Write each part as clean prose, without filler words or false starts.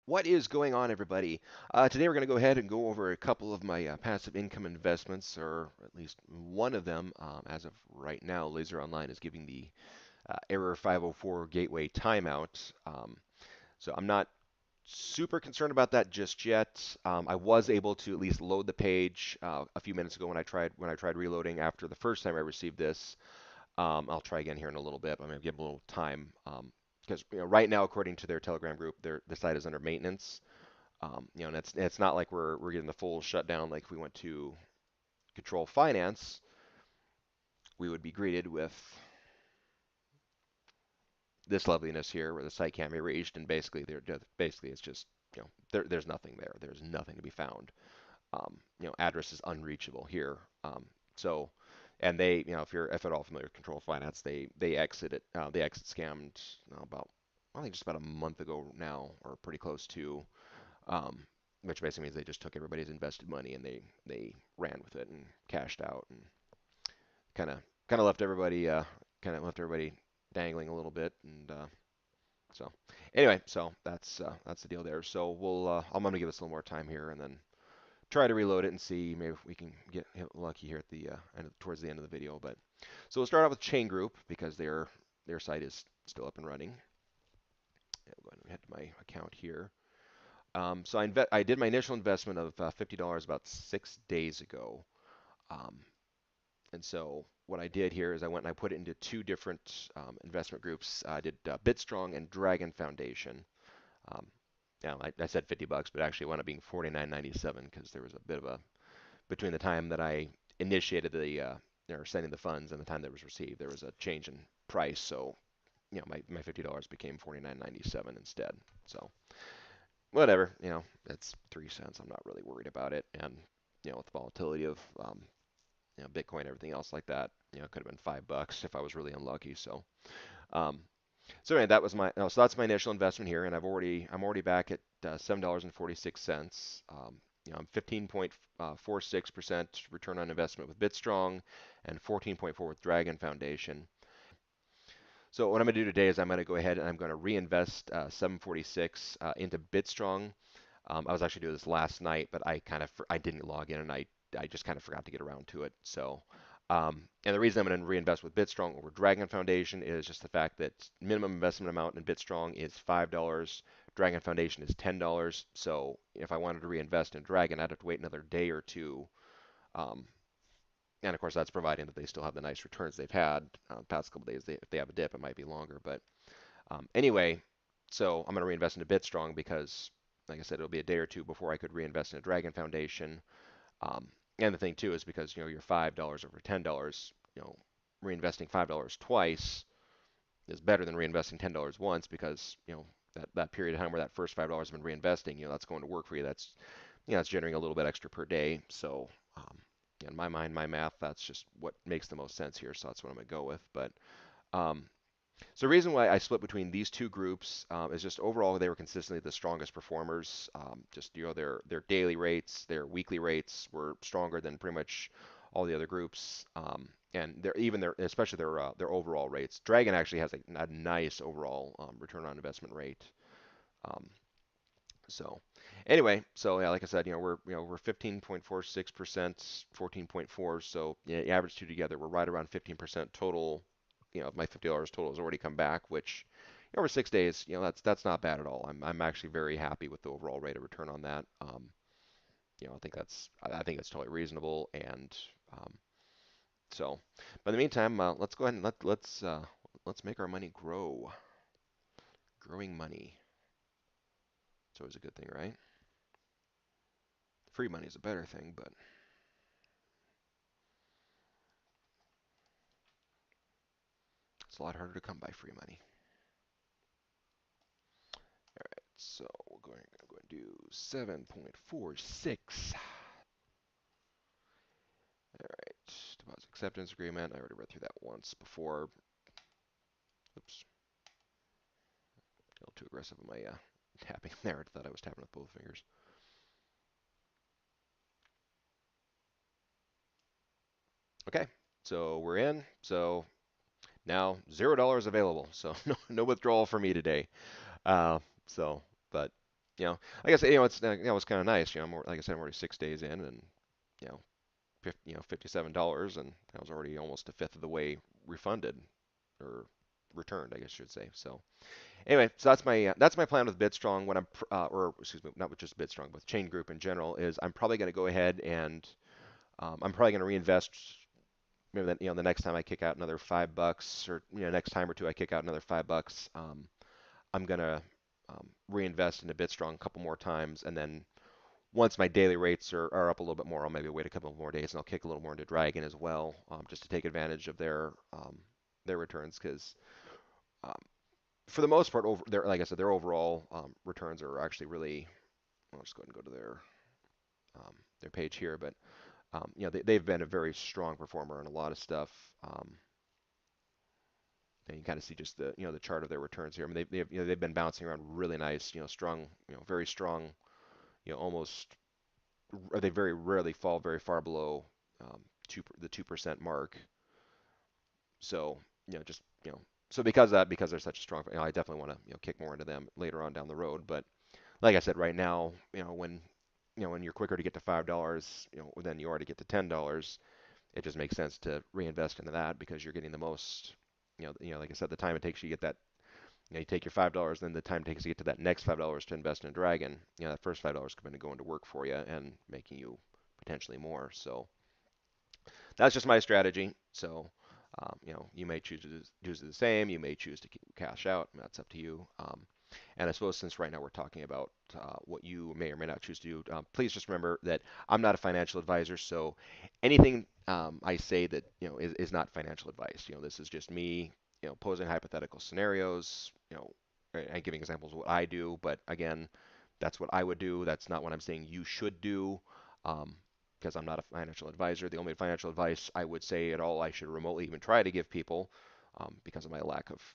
What is going on, everybody? Today we're going to go ahead and go over a couple of my passive income investments, or at least one of them. As of right now, Laser.Online is giving the error 504 gateway timeout. So I'm not super concerned about that just yet. I was able to at least load the page a few minutes ago when I tried reloading after the first time I received this. I'll try again here in a little bit. I'm going to give them a little time because right now, according to their Telegram group, the site is under maintenance. And it's not like we're getting the full shutdown. Like if we went to control finance, we would be greeted with this loveliness here, where the site can't be reached, and basically it's just there's nothing there. There's nothing to be found. Address is unreachable here. So, and if you're if at all familiar with control finance, they exit scammed about I think just about a month ago now, or pretty close to. Um, which basically means they just took everybody's invested money and they ran with it and cashed out and kind of kind of left everybody dangling a little bit and so anyway, so that's the deal there. So I'm gonna give us a little more time here and then try to reload it and see maybe if we can get lucky here at the towards the end of the video. But so we'll start out with Chain Group because their site is still up and running. Yeah, we'll go ahead and head to my account here. So I did my initial investment of $50 about 6 days ago. Um, and so what I did here is I went and I put it into two different investment groups. I did Bitstrong and Dragon Foundation. Um, I said 50 bucks, but actually it wound up being 49.97 because there was a bit of a between the time that I initiated the or sending the funds and the time that it was received, there was a change in price. So my $50 became 49.97 instead. So whatever, it's 3 cents. I'm not really worried about it. And with the volatility of Bitcoin, and everything else like that, it could have been $5 if I was really unlucky. Um, so anyway, that was so that's my initial investment here, and I'm already back at $7.46. I'm 15.46% return on investment with Bitstrong, and 14.4 with Dragon Foundation. So what I'm going to do today is I'm going to go ahead and I'm going to reinvest 746 into Bitstrong. I was actually doing this last night, but I didn't log in and I just kind of forgot to get around to it. So and the reason I'm going to reinvest with Bitstrong over Dragon Foundation is just the fact that minimum investment amount in Bitstrong is $5. Dragon Foundation is $10. So if I wanted to reinvest in Dragon, I'd have to wait another day or two. Um, and of course, that's providing that they still have the nice returns they've had past couple days. If they have a dip, it might be longer. But anyway, so I'm going to reinvest into Bitstrong because, like I said, it'll be a day or two before I could reinvest in a Dragon Foundation. And the thing too is because you're $5 over $10, reinvesting $5 twice is better than reinvesting $10 once because that period of time where that first $5 have been reinvesting, that's going to work for you. It's generating a little bit extra per day. So in my mind, my math, that's just what makes the most sense here. So that's what I'm going to go with. But um, so the reason why I split between these two groups is just overall they were consistently the strongest performers. Just their daily rates, their weekly rates were stronger than pretty much all the other groups, and especially their overall rates. Dragon actually has a nice overall return on investment rate. Um, so anyway, so yeah, like I said, we're 15.46%, 14.4. So yeah, average two together, we're right around 15% total. My $50 total has already come back, which over 6 days, that's not bad at all. I'm actually very happy with the overall rate of return on that. I think that's totally reasonable. And um, so, but in the meantime, let's go ahead and let's make our money grow. Growing money. It's always a good thing, right? Free money is a better thing, but it's a lot harder to come by free money. All right, so we're going to do 7.46. All right, deposit acceptance agreement. I already read through that once before. Oops, a little too aggressive in my tapping there. I thought I was tapping with both fingers. Okay, so we're in. So now $0 available. So no withdrawal for me today. Uh, so, but Like I said, it's kind of nice. I'm like I said, I'm already 6 days in, and you know, $57, and I was already almost a fifth of the way refunded or returned, I guess you should say. So anyway, so that's my plan with Bitstrong. When or excuse me, not with just Bitstrong, but with Chain Group in general, is I'm probably going to go ahead and I'm probably going to reinvest. Maybe that the next time I kick out another $5, or next time or two I kick out another $5, I'm gonna reinvest into Bitstrong a couple more times, and then once my daily rates are up a little bit more, I'll maybe wait a couple more days and I'll kick a little more into Dragon as well, just to take advantage of their returns because um, for the most part, over their like I said, their overall returns are actually really. I'll just go ahead and go to their page here, but they've been a very strong performer on a lot of stuff. And you kind of see just the chart of their returns here. I mean, they've been bouncing around really nice, strong, very strong, almost they very rarely fall very far below the 2% mark. So just so because they're such a strong, I definitely want to kick more into them later on down the road. But like I said, right now, when you're quicker to get to $5, than you are to get to $10, it just makes sense to reinvest into that because you're getting the most. Like I said, the time it takes you to get that. You take your $5, then the time it takes to get to that next $5 to invest in a Dragon. That first $5 is going to go into work for you and making you potentially more. So that's just my strategy. So, you may choose to do the same. You may choose to cash out. That's up to you. And I suppose since right now we're talking about what you may or may not choose to do, please just remember that I'm not a financial advisor. So anything I say that is not financial advice. This is just me, posing hypothetical scenarios. And giving examples of what I do. But again, that's what I would do. That's not what I'm saying you should do. Um, because I'm not a financial advisor. The only financial advice I would say at all I should remotely even try to give people, because of my lack of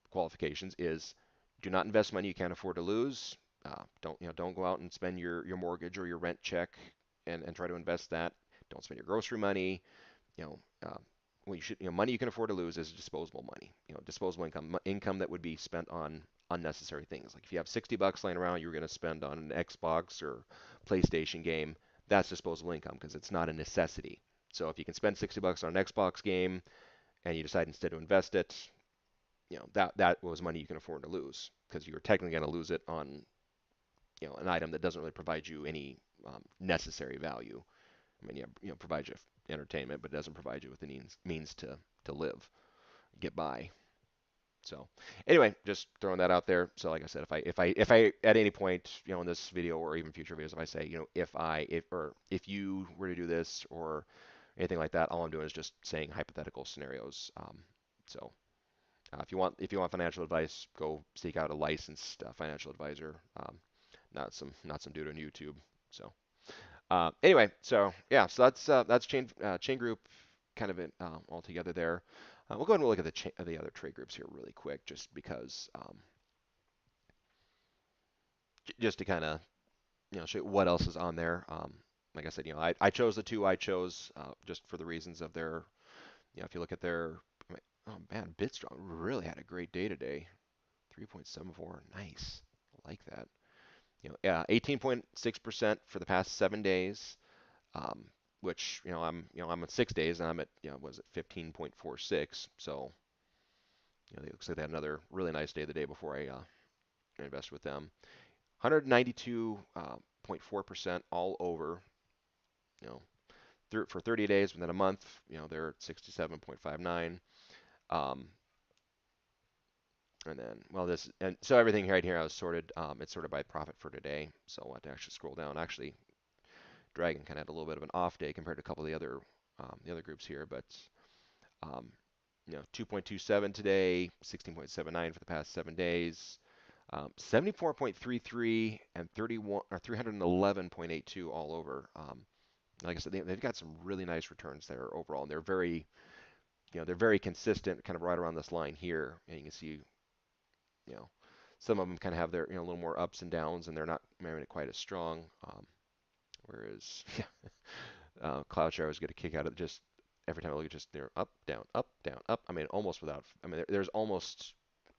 qualifications, is do not invest money you can't afford to lose. Don't go out and spend your mortgage or your rent check and try to invest that. Don't spend your grocery money. You know, uh, when you should, money you can afford to lose is disposable money. Disposable income that would be spent on unnecessary things. Like if you have $60 laying around, you're going to spend on an Xbox or PlayStation game. That's disposable income because it's not a necessity. So if you can spend $60 on an Xbox game and you decide instead to invest it, that was money you can afford to lose because you're technically going to lose it on an item that doesn't really provide you any necessary value. I mean, yeah, provides you entertainment, but it doesn't provide you with the means to live, get by. So anyway, just throwing that out there. So like I said, if I at any point, in this video or even future videos, if I say, if you were to do this or anything like that, all I'm doing is just saying hypothetical scenarios. So if you want financial advice, go seek out a licensed financial advisor, not some dude on YouTube. So anyway, so yeah, so that's chain group kind of all together there. We'll go ahead and look at the other trade groups here really quick, just because just to kind of show you what else is on there. Like I said, I chose the two I chose just for the reasons of their. If you look at their, oh man, Bitstrong really had a great day today. 3.74, nice. I like that. Yeah, 18.6% for the past 7 days. Um, which I'm at 6 days and I'm at was it 15.46. So it looks like they had another really nice day the day before I invested with them. 192.4% all over. You know, for 30 days within a month, they're at 67.59. Um, and then, well, and so everything right here I was sorted. It's sorted by profit for today. So I want to actually scroll down. Actually, Dragon kind of had a little bit of an off day compared to a couple of the other groups here, but um, 2.27 today, 16.79 for the past 7 days, 74.33 and 31 or 311.82 all over. Like I said, they've got some really nice returns there overall, and they're very consistent, kind of right around this line here. And you can see, you know, some of them kind of have their a little more ups and downs, and they're not maybe quite as strong. Whereas Cloud Share was get a kick out of just every time I look at just they're up, down, up, down, up. I mean, almost without. I mean, there's almost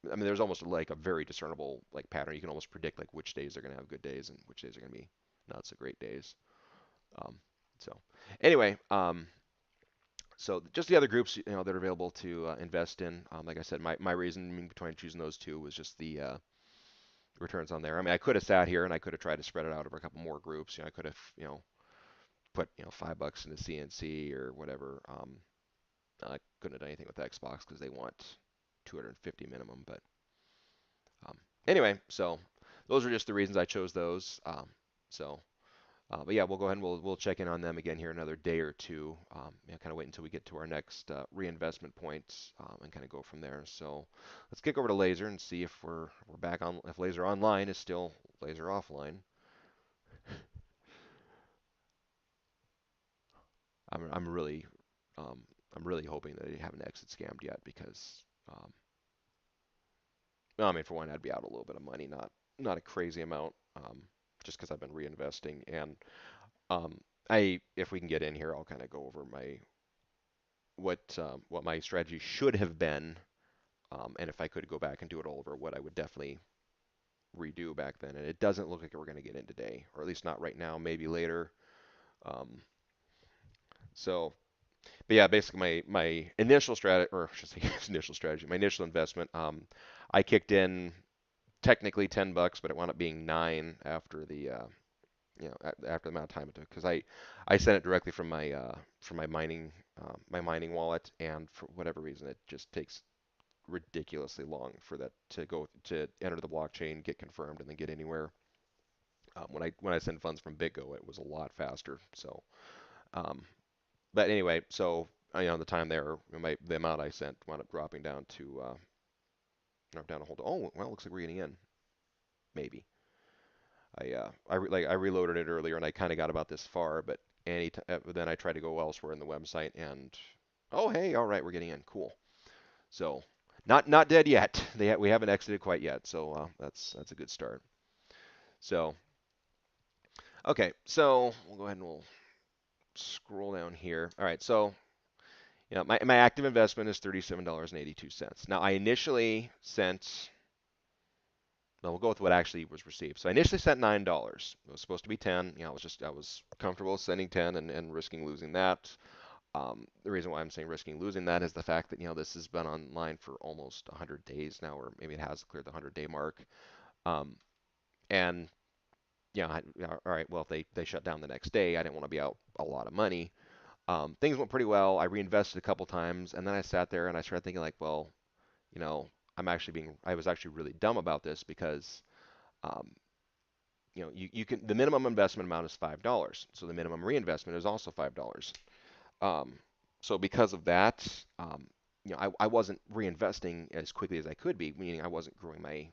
I mean, there's almost like a very discernible like pattern. You can almost predict like which days are going to have good days and which days are going to be not so great days. Um, so anyway, so just the other groups that are available to invest in. Like I said, my reason between choosing those two was just the returns on there. I mean, I could have sat here and I could have tried to spread it out over a couple more groups. I could have put $5 into CNC or whatever. I couldn't have done anything with Xbox because they want 250 minimum. But um, anyway, so those are just the reasons I chose those. So, but yeah, we'll go ahead and we'll check in on them again here another day or two. Kind of wait until we get to our next reinvestment point and kind of go from there. So let's kick over to Laser and see if we're back on. If Laser Online is still Laser Offline. I'm really um, I'm really hoping that they haven't exit scammed yet because well, I mean, for one, I'd be out a little bit of money, not a crazy amount, just because I've been reinvesting. And um, if we can get in here, I'll kind of go over what my strategy should have been, and if I could go back and do it all over, what I would definitely redo back then. And it doesn't look like we're going to get in today, or at least not right now. Maybe later. Um, so, but yeah, basically my initial strategy, or I should say initial strategy, my initial investment, I kicked in technically $10, but it wound up being 9 after the after the amount of time it took because I sent it directly from my mining wallet, and for whatever reason it just takes ridiculously long for that to go to enter the blockchain, get confirmed, and then get anywhere. When I send funds from BitGo, it was a lot faster. So, um, but anyway, so the time there, the amount I sent wound up dropping down to down a whole. Oh, well, looks like we're getting in. Maybe. I reloaded it earlier and I kind of got about this far, but then I tried to go elsewhere in the website and oh hey, all right, we're getting in, cool. So not dead yet. We haven't exited quite yet, so that's a good start. So okay, so we'll go ahead and we'll scroll down here. All right, so my active investment is $37.82. Now I initially sent. No, we'll go with what actually was received. So I initially sent $9. It was supposed to be 10. I was comfortable sending 10 and risking losing that. The reason why I'm saying risking losing that is the fact that this has been online for almost 100 days now, or maybe it has cleared the 100-day mark. Um, and all right, well if they shut down the next day, I didn't want to be out a lot of money. Things went pretty well. I reinvested a couple times, and then I sat there and I started thinking like, well, I was actually really dumb about this because um, you can the minimum investment amount is $5, so the minimum reinvestment is also $5. Um, so because of that, I wasn't reinvesting as quickly as I could be, meaning I wasn't growing my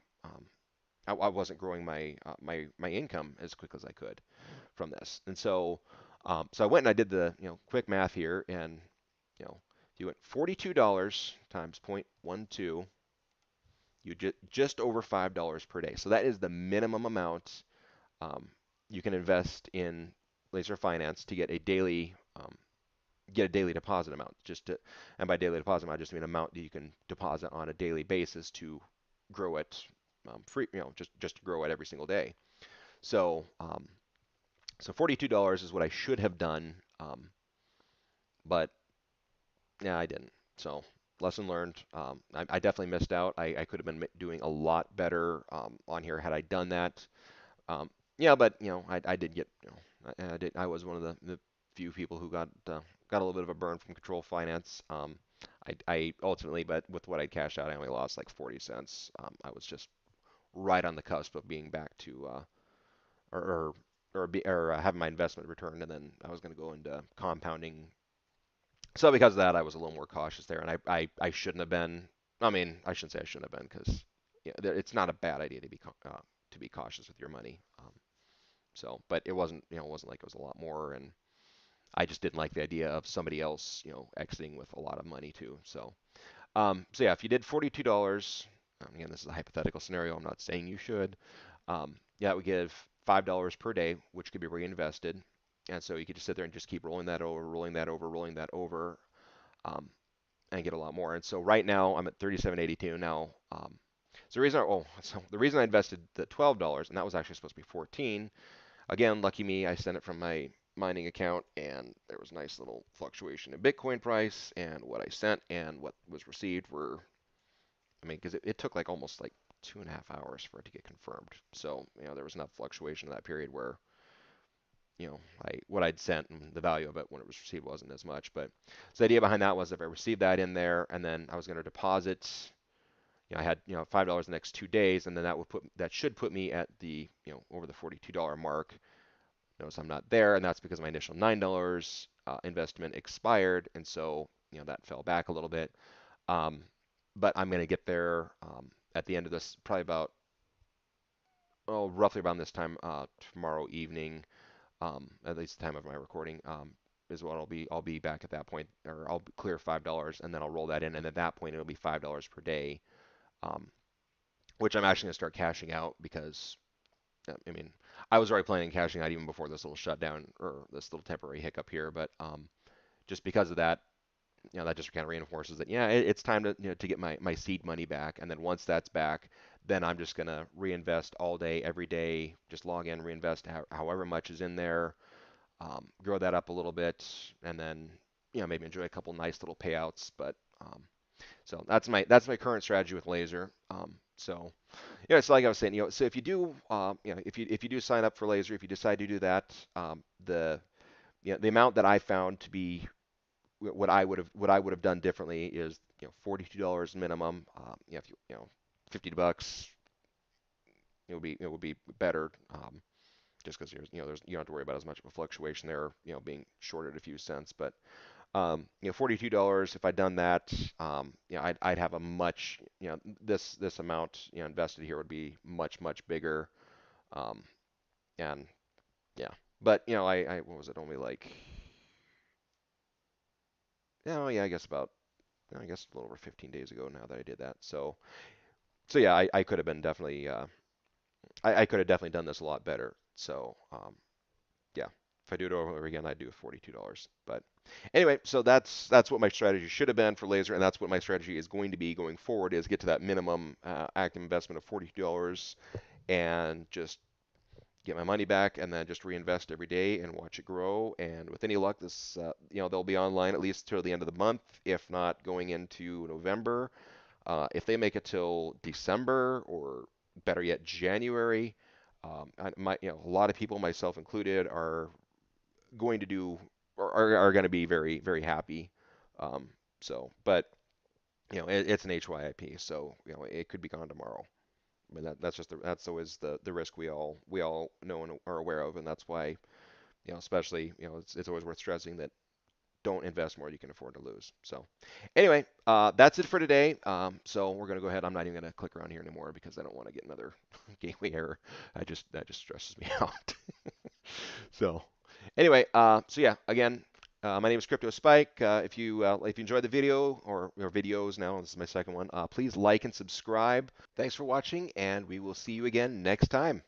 income as quick as I could from this. And so I went and I did the quick math here, and if you went $42 times 0.12, you just over $5 per day. So that is the minimum amount um, you can invest in Laser Finance to get a daily deposit amount. And by daily deposit amount, I just mean amount that you can deposit on a daily basis to grow it free, just to grow it every single day. So so $42 is what I should have done, but yeah, I didn't. So lesson learned. I definitely missed out. I could have been doing a lot better on here had I done that. Um, yeah, but I did get, I was one of the few people who got a little bit of a burn from control finance. I ultimately, but with what I cashed out, I only lost like 40 cents. I was just right on the cusp of being back to or having my investment returned, and then I was going to go into compounding. So because of that, I was a little more cautious there, and I shouldn't have been. I mean, I shouldn't say I shouldn't have been because it's not a bad idea to be cautious with your money. So, but it wasn't like it was a lot more, and I just didn't like the idea of somebody else, exiting with a lot of money too. So yeah, if you did $42, again, this is a hypothetical scenario. I'm not saying you should. Yeah, it would give $5 per day, which could be reinvested, and so you could just sit there and just keep rolling that over, rolling that over, rolling that over, and get a lot more. And so right now I'm at 37.82 now. So the reason I invested the $12, and that was actually supposed to be 14. Again, lucky me, I sent it from my mining account, and there was a nice little fluctuation in Bitcoin price, and what I sent and what was received were, I mean, because it took like almost like 2.5 hours for it to get confirmed. So, there was enough fluctuation in that period where, what I'd sent and the value of it when it was received wasn't as much. But so the idea behind that was if I received that in there and then I was going to deposit, I had, $5 the next 2 days, and then that should put me at the, over the $42 mark. Notice I'm not there, and that's because my initial $9 investment expired, and so that fell back a little bit. Um, but I'm going to get there at the end of this, probably about roughly around this time tomorrow evening, at least the time of my recording, is what I'll be back at that point, or I'll clear $5, and then I'll roll that in, and at that point it'll be $5 per day, um, which I'm actually going to start cashing out because I mean, I was already planning on cashing out even before this little shutdown or this little temporary hiccup here, but just because of that, that just kind of reinforces that, yeah, it's time to get my seed money back. And then once that's back, then I'm just going to reinvest all day, every day, just log in, reinvest however much is in there, grow that up a little bit, and then, maybe enjoy a couple nice little payouts. But so that's my current strategy with Laser. So yeah, it's like I was saying, so if you do, if you do sign up for Laser, if you decide to do that, the amount that I found to be what I would have done differently is, $42 minimum. If $50, it would be better. Just because you don't have to worry about as much of a fluctuation there, being shorted a few cents. But $42, if I'd done that, I'd have a much, this amount, invested here would be much, much bigger. Um, and yeah, but what was it? Only like, yeah, I guess about, I guess a little over 15 days ago now that I did that. So yeah, I could have been definitely, I could have definitely done this a lot better. So, yeah, if I do it over again, I'd do $42. But anyway, so that's what my strategy should have been for Laser, and that's what my strategy is going to be going forward, is get to that minimum active investment of $42 and just get my money back and then just reinvest every day and watch it grow. And with any luck, this they'll be online at least till the end of the month, if not going into November. If they make it till December or better yet January, a lot of people, myself included, are going to do or are going to be very very happy. Um, but it's an HYIP, so it could be gone tomorrow. I mean that's always the risk we all know and are aware of, and that's why especially it's always worth stressing that don't invest more than you can afford to lose. So anyway, that's it for today. So we're gonna go ahead. I'm not even gonna click around here anymore because I don't want to get another gateway error. That just stresses me out. So anyway, so yeah, again, my name is Crypto Spike. If you enjoyed the video or videos now, this is my second one. Please like and subscribe. Thanks for watching, and we will see you again next time.